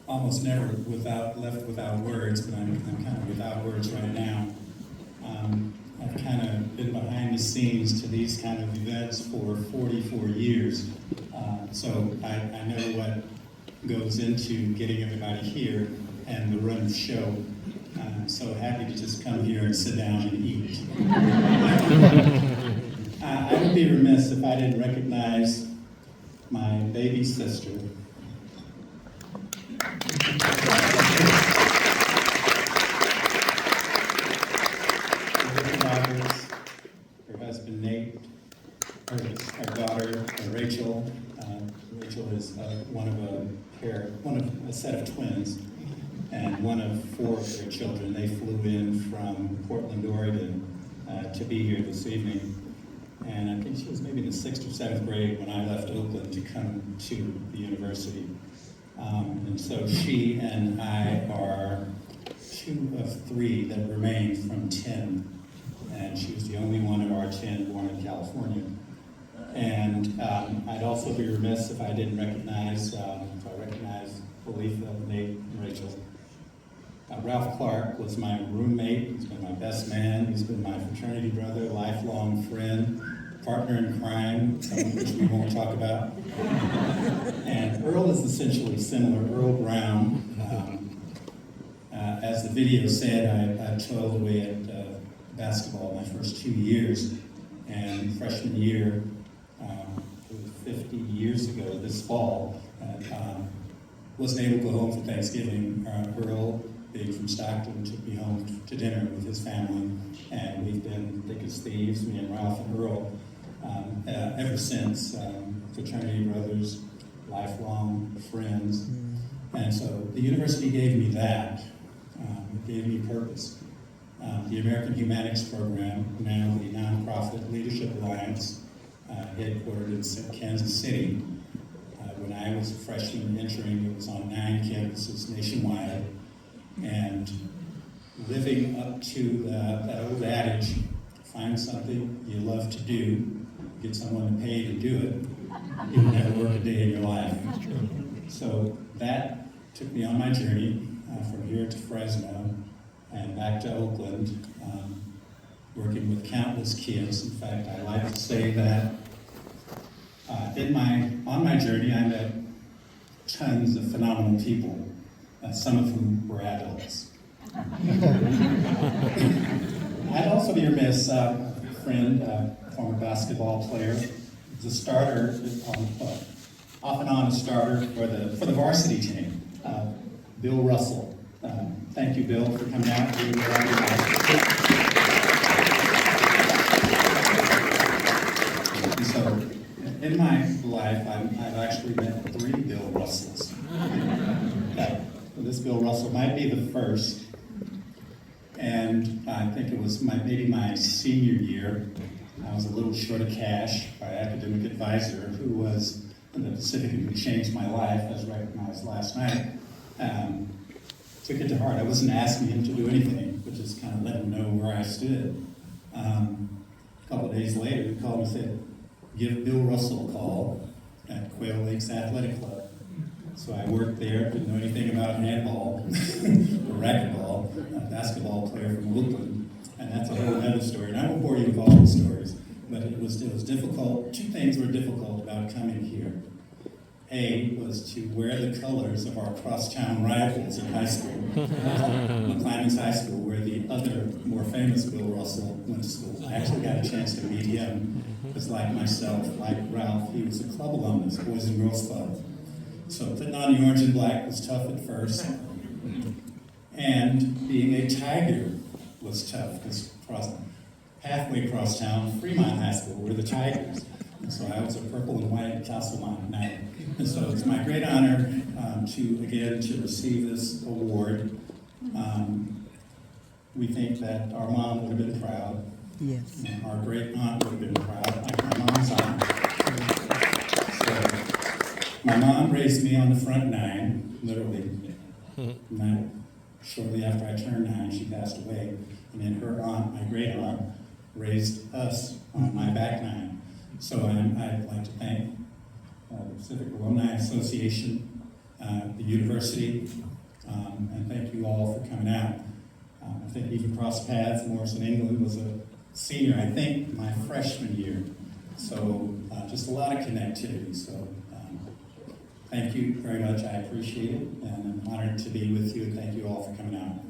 almost never left without words, but I'm kind of without words right now. I've kind of been behind the scenes to these kind of events for 44 years, so I know what goes into getting everybody here and the run of the show. I'm so happy to just come here and sit down and eat. I would be remiss if I didn't recognize my baby sister. Her husband Nate, her daughter Rachel. Rachel is one of a set of twins, and one of 4 of their children. They flew in from Portland, Oregon, to be here this evening. And I think she was maybe in the 6th or 7th grade when I left Oakland to come to the university. And so she and I are 2 of 3 that remain from 10. And she was the only one of our 10 born in California. And I'd also be remiss if I didn't recognize Oletha, Nate, and Rachel. Ralph Clark was my roommate. He's been my best man. He's been my fraternity brother, lifelong friend, partner in crime, some of which we won't talk about. And Earl is essentially similar. Earl Brown, as the video said, I toiled away at basketball my first 2 years. And freshman year, 50 years ago this fall, wasn't able to go home for Thanksgiving. Earl, being from Stockton, took me home to dinner with his family, and we've been thick as thieves, me and Ralph and Earl, ever since. Fraternity brothers, lifelong friends. And so the university gave me that. It gave me purpose. The American Humanics Program, now the Nonprofit Leadership Alliance, headquartered in Kansas City. When I was a freshman entering, it was on 9 campuses nationwide. And living up to that old adage, find something you love to do, get someone to pay to do it, you'll never work a day in your life. So that took me on my journey from here to Fresno and back to Oakland, working with countless kids. In fact, I like to say that on my journey, I met tons of phenomenal people, some of whom were adults. I'd also be remiss, a friend, former basketball player, was a starter, off and on a starter for the varsity team, Bill Russell. Thank you, Bill, for coming out. And so, in my life, I've actually met 3 Bill Russells. This Bill Russell might be the first, and I think it was maybe my senior year. I was a little short of cash. My academic advisor, who was in the Pacific and who changed my life, as recognized last night, took it to heart. I wasn't asking him to do anything, but just kind of let him know where I stood. A couple of days later, he called me and said, give Bill Russell a call at Quail Lakes Athletic Club. So I worked there, didn't know anything about handball or racquetball, a basketball player from Oakland, and that's a whole other story. And I won't bore you with all the stories, but it was difficult. 2 things were difficult about coming here. A was to wear the colors of our crosstown rivals in high school, McClymonds High School, where the other more famous Bill Russell went to school. I actually got a chance to meet him, because like myself, like Ralph, he was a club alumnus, Boys and Girls Club. So putting on the orange and black was tough at first, and being a Tiger was tough, because halfway across town, Fremont High School, were the Tigers. And so I was a purple and white at Castlemont night. And so it's my great honor to receive this award. We think that our mom would have been proud. Yes. And our great aunt would have been proud, like my mom's aunt. So my mom raised me on the front 9, literally. Shortly after I turned 9, she passed away. And then her aunt, my great aunt, raised us on my back 9. So I'd like to thank the Pacific Alumni Association, the university, and thank you all for coming out. I think we've crossed paths. Morrison England was a senior, I think, my freshman year. So just a lot of connectivity. So thank you very much. I appreciate it, and I'm honored to be with you, and thank you all for coming out.